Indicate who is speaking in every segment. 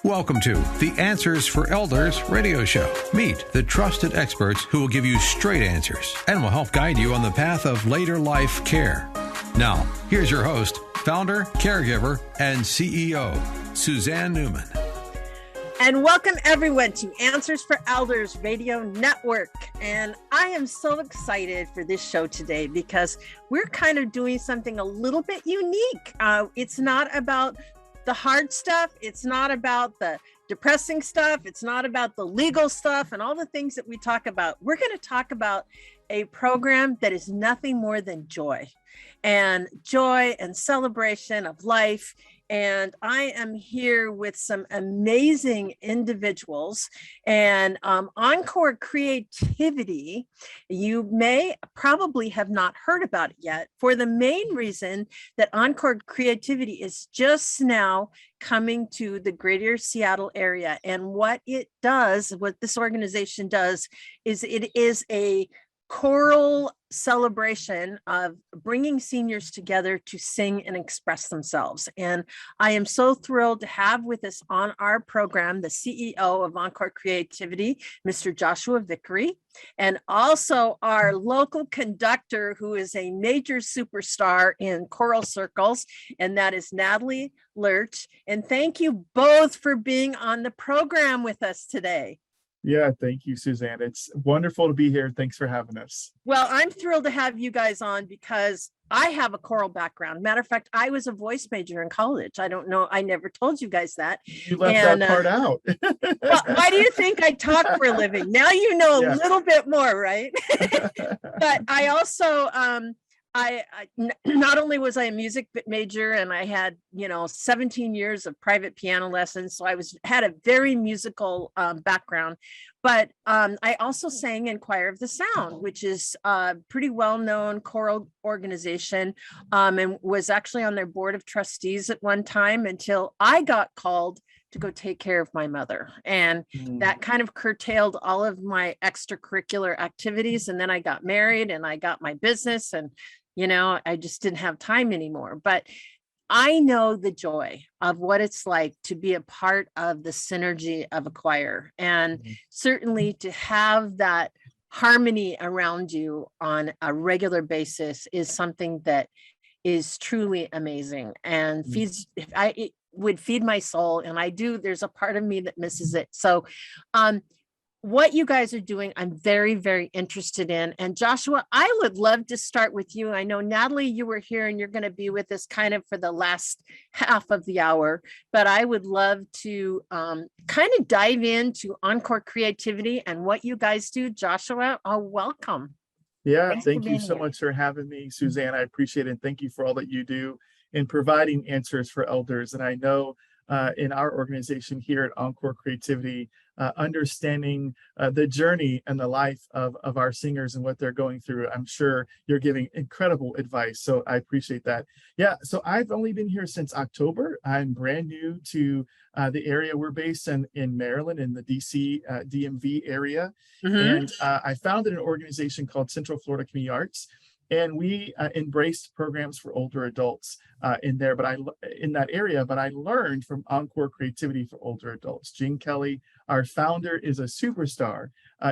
Speaker 1: Welcome to the Answers for Elders radio show. Meet the trusted experts who will give you straight answers and will help guide you on the path of later life care. Now, here's your host, founder, caregiver, and CEO, Suzanne Newman.
Speaker 2: And welcome everyone to Answers for Elders Radio Network. And I am so excited for this show today because we're kind of doing something a little bit unique. It's not about the hard stuff. It's not about the depressing stuff. It's not about the legal stuff and all the things that we talk about. We're going to talk about a program that is nothing more than joy and celebration of life. And I am here with some amazing individuals and Encore Creativity. You may probably have not heard about it yet for the main reason that Encore Creativity is just now coming to the greater Seattle area. And what this organization does is it is a choral celebration of bringing seniors together to sing and express themselves. And I am so thrilled to have with us on our program the CEO of Encore Creativity, Mr. Joshua Vickery, and also our local conductor who is a major superstar in choral circles, and that is Natalie Lerch. And thank you both for being on the program with us today.
Speaker 3: Yeah, thank you, Suzanne. It's wonderful to be here. Thanks for having us.
Speaker 2: Well, I'm thrilled to have you guys on because I have a choral background. Matter of fact, I was a voice major in college. I don't know. I never told you guys that.
Speaker 3: You left that part out.
Speaker 2: Well, why do you think I talk for a living? Now you know a little bit more, right? But I also, I not only was I a music major and I had 17 years of private piano lessons, so I had a very musical background, but I also sang in Choir of the Sound, which is a pretty well-known choral organization, and was actually on their board of trustees at one time until I got called to go take care of my mother. And that kind of curtailed all of my extracurricular activities. And then I got married and I got my business and I just didn't have time anymore. But I know the joy of what it's like to be a part of the synergy of a choir, and certainly to have that harmony around you on a regular basis is something that is truly amazing and it would feed my soul. And there's a part of me that misses it. So, what you guys are doing, I'm very, very interested in. And Joshua, I would love to start with you. I know, Natalie, you were here and you're going to be with us kind of for the last half of the hour, but I would love to kind of dive into Encore Creativity and what you guys do. Joshua, welcome.
Speaker 3: Yeah, thank you so much for having me, Suzanne. I appreciate it. And thank you for all that you do in providing answers for elders. And I know in our organization here at Encore Creativity, understanding the journey and the life of our singers and what they're going through, I'm sure you're giving incredible advice. So I appreciate that. Yeah, so I've only been here since October. I'm brand new to the area. We're based in Maryland, in the DC DMV area. And I founded an organization called Central Florida Community Arts. And we embraced programs for older adults in that area. But I learned from Encore Creativity for older adults. Gene Kelly, our founder, is a superstar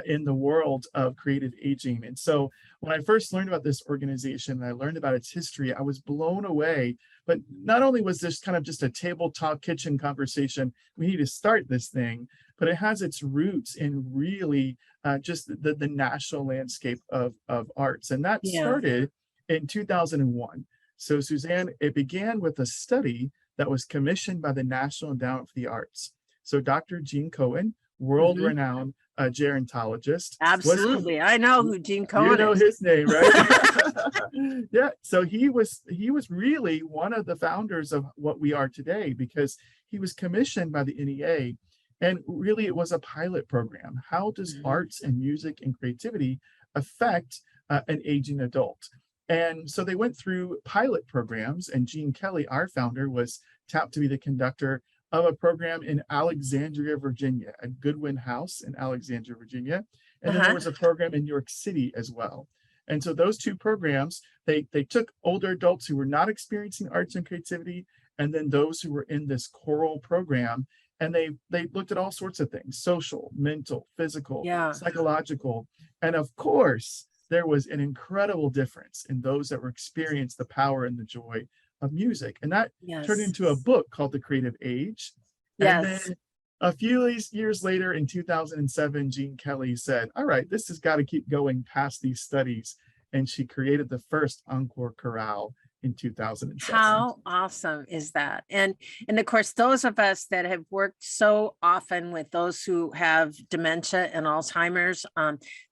Speaker 3: in the world of creative aging. And so when I first learned about this organization and I learned about its history, I was blown away. But not only was this kind of just a tabletop kitchen conversation, we need to start this thing, but it has its roots in really just the national landscape of arts. And that started in 2001. So Suzanne, it began with a study that was commissioned by the National Endowment for the Arts. So Dr. Gene Cohen, world-renowned gerontologist.
Speaker 2: Absolutely. I know who Gene Cohen is.
Speaker 3: You know his name, right? Yeah. So he was really one of the founders of what we are today, because he was commissioned by the NEA. And really, it was a pilot program. How does arts and music and creativity affect an aging adult? And so they went through pilot programs, and Gene Kelly, our founder, was tapped to be the conductor of a program in Alexandria, Virginia, at Goodwin House in Alexandria, Virginia. And then there was a program in New York City as well. And so those two programs, they took older adults who were not experiencing arts and creativity, and then those who were in this choral program, And they looked at all sorts of things: social, mental, physical,
Speaker 2: Yeah.
Speaker 3: psychological. And of course, there was an incredible difference in those that were experienced the power and the joy of music. And that turned
Speaker 2: Yes.
Speaker 3: into a book called The Creative Age. And
Speaker 2: Yes.
Speaker 3: then a few years later, in 2007, Gene Kelly said, all right, this has got to keep going past these studies. And she created the first Encore chorale in 2007.
Speaker 2: How awesome is that? And of course, those of us that have worked so often with those who have dementia and Alzheimer's,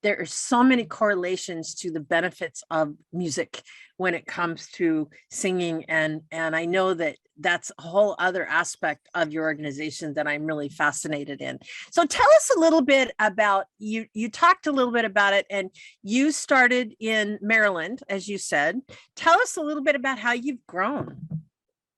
Speaker 2: there are so many correlations to the benefits of music when it comes to singing. And I know that that's a whole other aspect of your organization that I'm really fascinated in. So tell us a little bit about, you talked a little bit about it, and you started in Maryland, as you said. Tell us a little bit about how you've grown.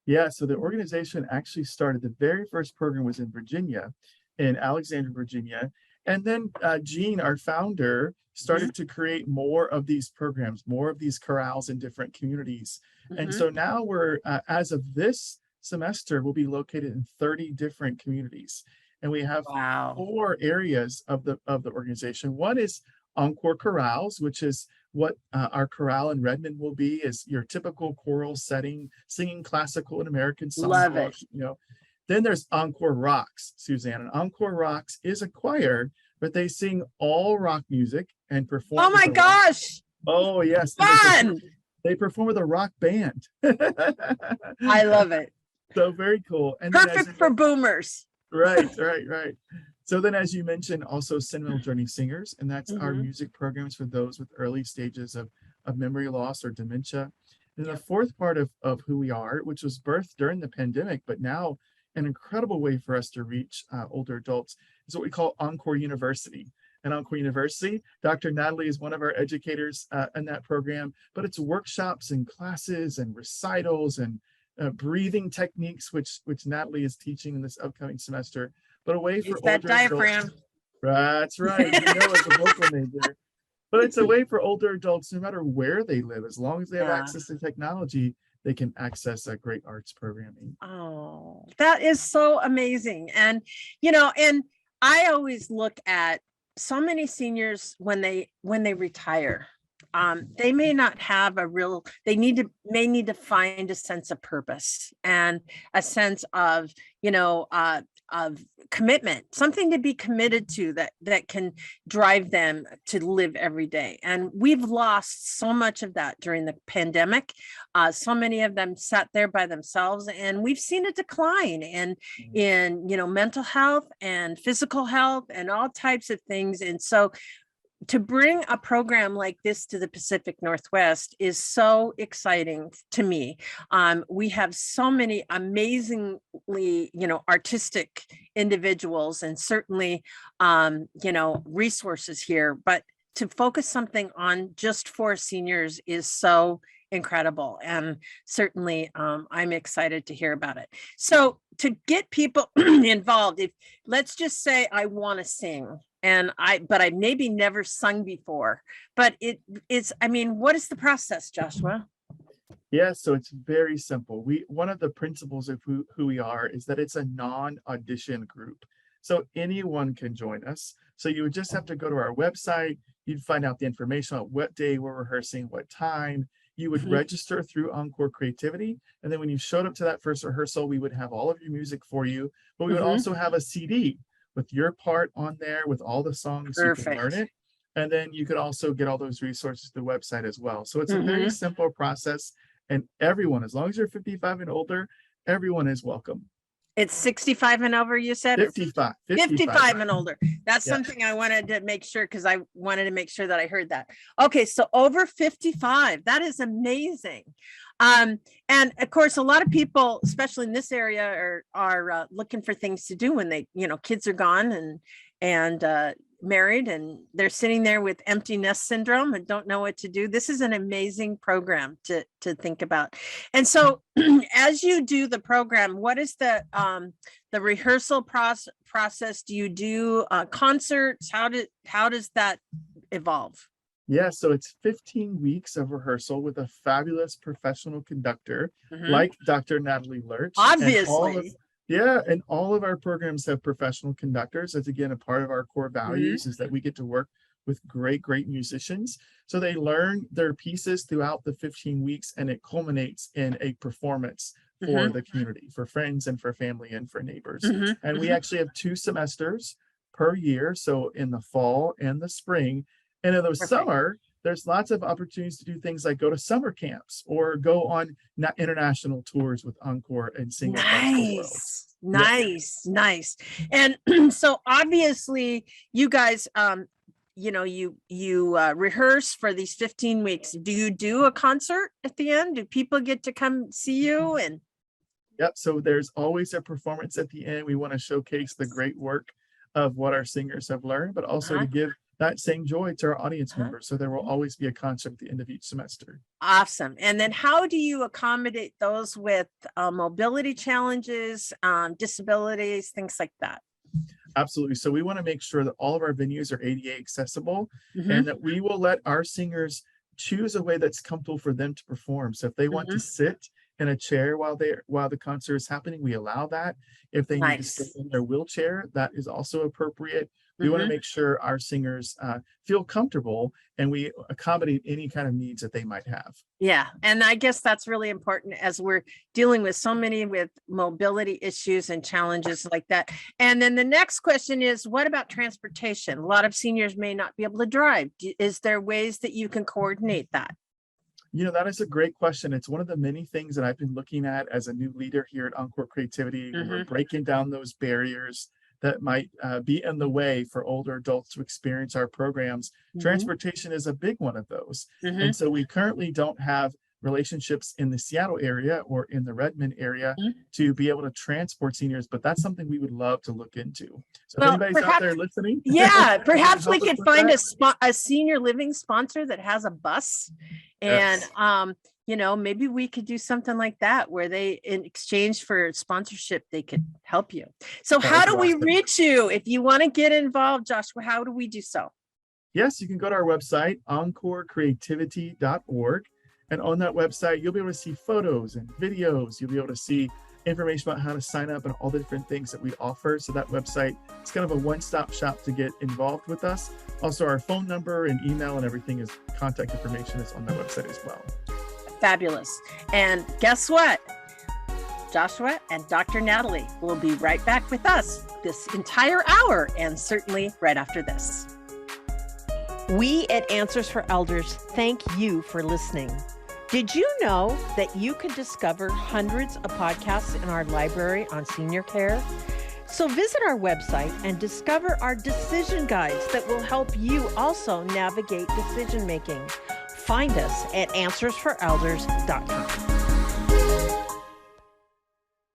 Speaker 3: Yeah, so the organization actually started, the very first program was in Virginia, in Alexandria, Virginia. And then Gene, our founder, started to create more of these programs, more of these chorales in different communities. And so now we're, as of this semester, we'll be located in 30 different communities. And we have 4 areas of the organization. One is Encore Chorales, which is what our chorale in Redmond will be, is your typical choral setting, singing classical and American songs.
Speaker 2: Love it.
Speaker 3: You know. Then there's Encore ROCKS, Suzanne. And Encore ROCKS is a choir, but they sing all rock music and perform.
Speaker 2: Oh my gosh.
Speaker 3: Oh, yes.
Speaker 2: Fun.
Speaker 3: They perform with a rock band.
Speaker 2: I love it.
Speaker 3: So very cool. And
Speaker 2: perfect for boomers.
Speaker 3: Right. So then, as you mentioned, also Sentimental Journey Singers, and that's our music programs for those with early stages of memory loss or dementia. And the fourth part of who we are, which was birthed during the pandemic, but now an incredible way for us to reach older adults, is what we call Encore University. And Encore University, Dr. Natalie is one of our educators in that program, but it's workshops and classes and recitals and breathing techniques, which Natalie is teaching in this upcoming semester, but a way for
Speaker 2: that diaphragm.
Speaker 3: Adults, that's right. You know, as a vocal major, but it's a way for older adults, no matter where they live, as long as they have access to technology, they can access a great arts programming.
Speaker 2: Oh, that is so amazing. And, you know, and I always look at so many seniors when they retire, they may not have a real, may need to find a sense of purpose and a sense of, you know, of commitment, something to be committed to that can drive them to live every day. And we've lost so much of that during the pandemic. So many of them sat there by themselves, and we've seen a decline in you know, mental health and physical health and all types of things. And so to bring a program like this to the Pacific Northwest is so exciting to me. We have so many amazingly, you know, artistic individuals and certainly, you know, resources here, but to focus something on just for seniors is so incredible. And certainly I'm excited to hear about it. So to get people involved, if let's just say I want to sing, but I maybe never sung before, but it's, I mean, what is the process, Joshua?
Speaker 3: Yeah, so it's very simple. One of the principles of who we are is that it's a non-audition group. So anyone can join us. So you would just have to go to our website. You'd find out the information on what day we're rehearsing, what time. You would register through Encore Creativity. And then when you showed up to that first rehearsal, we would have all of your music for you, but we would also have a CD with your part on there with all the songs. You can learn it. And then you could also get all those resources to the website as well. So it's a very simple process, and everyone, as long as you're 55 and older, everyone is welcome.
Speaker 2: It's 65 and over, you said?
Speaker 3: 55
Speaker 2: and older. That's something I wanted to make sure, because I wanted to make sure that I heard that. Okay, so over 55, that is amazing. And of course, a lot of people, especially in this area, are looking for things to do when they, you know, kids are gone and married, and they're sitting there with empty nest syndrome and don't know what to do. This is an amazing program to think about. And so as you do the program, what is the rehearsal process? Do you do concerts? How does that evolve?
Speaker 3: Yeah, so it's 15 weeks of rehearsal with a fabulous professional conductor like Dr. Natalie Lerch.
Speaker 2: Obviously.
Speaker 3: Yeah, and all of our programs have professional conductors. That's again a part of our core values is that we get to work with great musicians. So they learn their pieces throughout the 15 weeks and it culminates in a performance for the community, for friends and for family and for neighbors. And we actually have 2 semesters per year. So in the fall and the spring. And in the summer, there's lots of opportunities to do things like go to summer camps or go on international tours with Encore and sing across the world.
Speaker 2: Nice. And so obviously you guys, you rehearse for these 15 weeks. Do you do a concert at the end? Do people get to come see you? And
Speaker 3: Yep. So there's always a performance at the end. We want to showcase the great work of what our singers have learned, but also to give that same joy to our audience members. So there will always be a concert at the end of each semester.
Speaker 2: Awesome. And then how do you accommodate those with mobility challenges, disabilities, things like that?
Speaker 3: Absolutely. So we want to make sure that all of our venues are ADA accessible and that we will let our singers choose a way that's comfortable for them to perform. So if they want to sit in a chair while the concert is happening, we allow that. If they need to sit in their wheelchair, that is also appropriate. We want to make sure our singers feel comfortable and we accommodate any kind of needs that they might have.
Speaker 2: Yeah. And I guess that's really important as we're dealing with so many with mobility issues and challenges like that. And then the next question is, what about transportation? A lot of seniors may not be able to drive. Is there ways that you can coordinate that?
Speaker 3: That is a great question. It's one of the many things that I've been looking at as a new leader here at Encore Creativity. We're breaking down those barriers that might be in the way for older adults to experience our programs. Transportation is a big one of those. And so we currently don't have relationships in the Seattle area or in the Redmond area to be able to transport seniors, but that's something we would love to look into. So if anybody's out there listening.
Speaker 2: Yeah, perhaps we could find a senior living sponsor that has a bus and maybe we could do something like that where they, in exchange for sponsorship, they could help you. So how do we reach you? If you want to get involved, Joshua, how do we do so?
Speaker 3: Yes, you can go to our website, encorecreativity.org. And on that website, you'll be able to see photos and videos. You'll be able to see information about how to sign up and all the different things that we offer. So that website is kind of a one-stop shop to get involved with us. Also, our phone number and email and everything contact information is on that website as well.
Speaker 2: Fabulous. And guess what? Joshua and Dr. Natalie will be right back with us this entire hour and certainly right after this. We at Answers for Elders thank you for listening. Did you know that you can discover hundreds of podcasts in our library on senior care? So visit our website and discover our decision guides that will help you also navigate decision making. Find us at answersforelders.com.